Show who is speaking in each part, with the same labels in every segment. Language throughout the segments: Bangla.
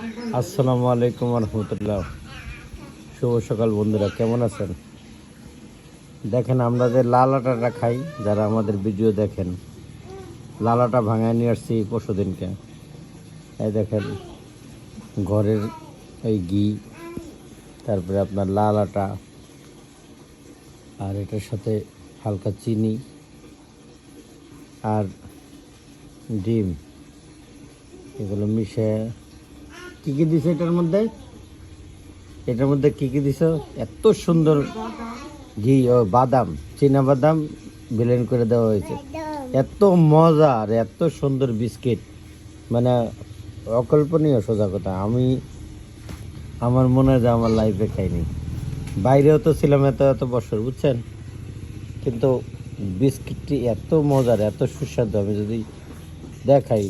Speaker 1: আসসালামু আলাইকুম রহমতুল্লাহ। শুভ সকাল বন্ধুরা, কেমন আছেন? দেখেন আমরা যে লাল আটাটা খাই, যারা আমাদের ভিডিও দেখেন, লাল আটা ভাঙায় নিয়ে আসছি পরশু দিনকে। এই দেখেন ঘরের এই ঘি, তারপরে আপনার লাল আটা, আর এটার সাথে হালকা চিনি আর ডিম, এগুলো মিশে কী কী দিছে এটার মধ্যে কী কী দিছ? এত সুন্দর ঘি ও বাদাম, চীনা বাদাম ব্লেন্ড করে দেওয়া হয়েছে। এত মজা আর এত সুন্দর বিস্কিট, মানে অকল্পনীয়। সোজা কথা, আমি আমার মনে হয় যে আমার লাইফে খাইনি। বাইরেও তো ছিলাম এত এত বছর, বুঝছেন, কিন্তু বিস্কিটটি এত মজার, এত সুস্বাদু। আমি যদি দেখাই,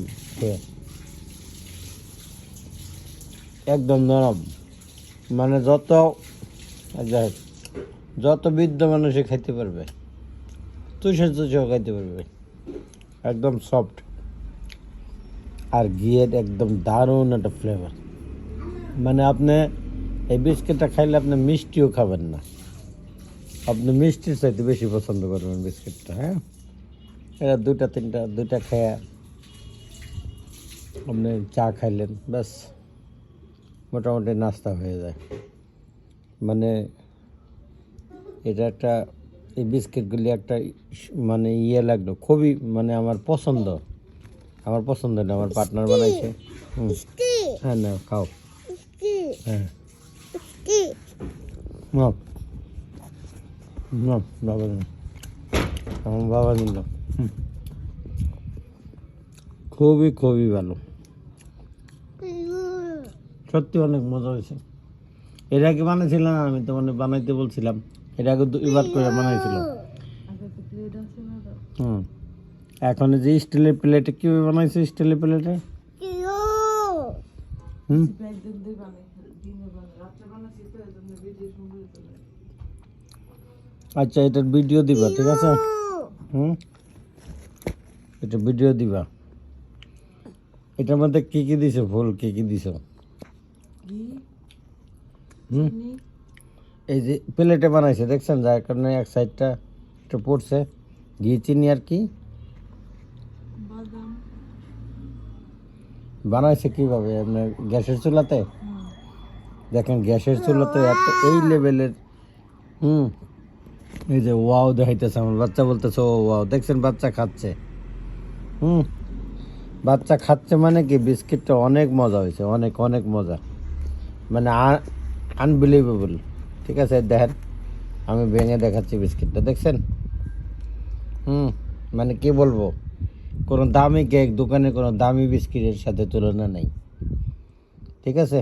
Speaker 1: একদম নরম, মানে যত বৃদ্ধ মানুষে খাইতে পারবে, তুষেও খাইতে পারবে, একদম সফট। আর ঘিয়ের একদম দারুণ একটা ফ্লেভার। মানে আপনি এই বিস্কিটটা খাইলে আপনি মিষ্টিও খাবেন না, আপনি মিষ্টির চাইতে বেশি পছন্দ করবেন বিস্কিটটা। হ্যাঁ, এটা দুইটা খেয়ে আপনি চা খাইলেন, ব্যাস মোটামুটি নাস্তা হয়ে যায়। মানে এটা একটা, এই বিস্কিটগুলি একটা মানে লাগলো খুবই, মানে আমার পছন্দ না, আমার পার্টনার বানাইছে। হ্যাঁ, না খাও, হ্যাঁ বাবা, আমার বাবা নিল। খুবই খুবই ভালো, সত্যি অনেক মজা হয়েছে। এর আগে বানাইছিল না, আমি তো মানে বানাইতে বলছিলাম, এর আগে 2বার করে বানাইছিল। এখন যে স্টিলের প্লেটে কিভাবে বানাইছে, স্টিলের প্লেটে আচ্ছা, এটার ভিডিও দিবা, ঠিক আছে? এটা ভিডিও দিবা। এটার মধ্যে কি কি দিছো, ফুল কি কি দিছো? এই যে প্লেটে বানাইছে দেখছেন, যার কারণে এক সাইডটা একটু পড়ছে। ঘি, চিনি আর কি বানাইছে কিভাবে? আপনার গ্যাসের চুলাতে। দেখেন গ্যাসের চুলাতে এত এই লেভেলের। এই যে ওয়াও দেখাইতেছে, আমার বাচ্চা বলতেছে ও ওয়াও। দেখছেন বাচ্চা খাচ্ছে, বাচ্চা খাচ্ছে, মানে কি বিস্কিটটা অনেক মজা হয়েছে, অনেক অনেক মজা, মানে আনবিলিভেবল। ঠিক আছে, দেখেন আমি ভেঙে দেখাচ্ছি বিস্কিটটা, দেখছেন? মানে কি বলবো, কোনো দামি কেক দোকানে কোনো দামি বিস্কিটের সাথে তুলনা নেই। ঠিক আছে,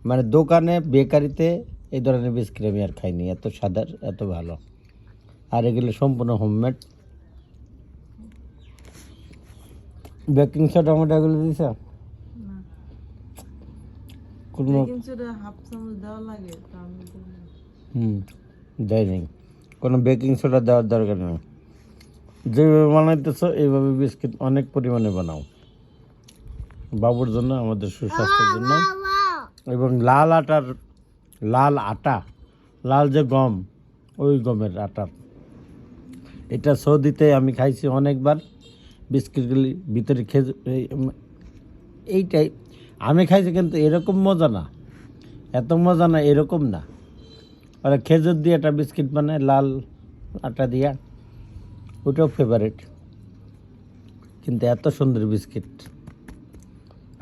Speaker 1: মানে দোকানে বেকারিতে এই ধরনের বিস্কিট আমি আর খাইনি, এত সাদা, এত ভালো। আর এগুলো সম্পূর্ণ হোমমেড। বেকিং সোডা মোটা এগুলো দিছ? দেয় নেই, কোনো বেকিং সোডা দেওয়ার দরকার নেই। যেভাবে বানাইতেছ এইভাবে বিস্কিট অনেক পরিমাণে বানাও, বাবুর জন্য, আমাদের সুস্বাস্থ্যের জন্য। এবং লাল আটা, লাল যে গম, ওই গমের আটা। এটা সৌদিতে আমি খাইছি অনেকবার। বিস্কিটগুলি ভিতরে এইটাই আমি খাইছি, কিন্তু এরকম মজা না, এত মজা না, এরকম না। ওরা খেজুর দিয়ে একটা বিস্কিট বানায় লাল আটা দিয়া, ওটাও ফেভারিট, কিন্তু এত সুন্দর বিস্কিট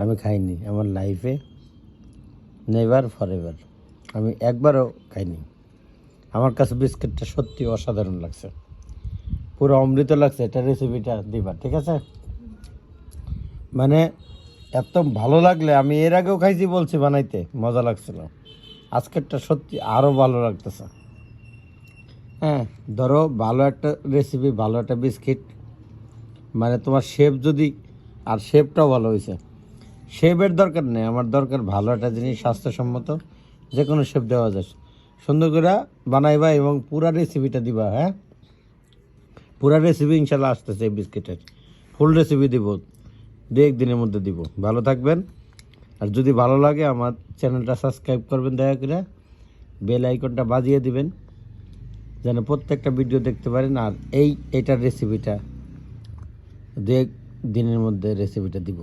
Speaker 1: আমি খাইনি আমার লাইফে, নেভার ফরএভার। আমি একবারও খাইনি। আমার কাছে বিস্কিটটা সত্যি অসাধারণ লাগছে, পুরো অমৃত লাগছে। এটা রেসিপিটা দিবা, ঠিক আছে? মানে এত ভালো লাগলে, আমি এর আগেও খাইছি বলছি, বানাইতে মজা লাগছিল, আজকেরটা সত্যি আরও ভালো লাগতেছে। হ্যাঁ, ধরো ভালো একটা রেসিপি, ভালো একটা বিস্কিট, মানে তোমার শেপ যদি, আর শেপটাও ভালো হয়েছে, শেপের দরকার নেই আমার, দরকার ভালো একটা জিনিস, স্বাস্থ্যসম্মত, যে কোনো শেপ দেওয়া যায়, সুন্দর করে বানাইবা এবং পুরা রেসিপিটা দিবা। হ্যাঁ, পুরা রেসিপি ইনশাল্লাহ আসতেছে এই বিস্কিটের, ফুল রেসিপি দিব, 2-1 দিনের মধ্যে দিব। ভালো থাকবেন, আর যদি ভালো লাগে আমার চ্যানেলটা সাবস্ক্রাইব করবেন দয়া করে, বেল আইকনটা বাজিয়ে দিবেন যেন প্রত্যেকটা ভিডিও দেখতে পারেন। আর এইটার রেসিপিটা 2 দিনের মধ্যে রেসিপিটা দিব।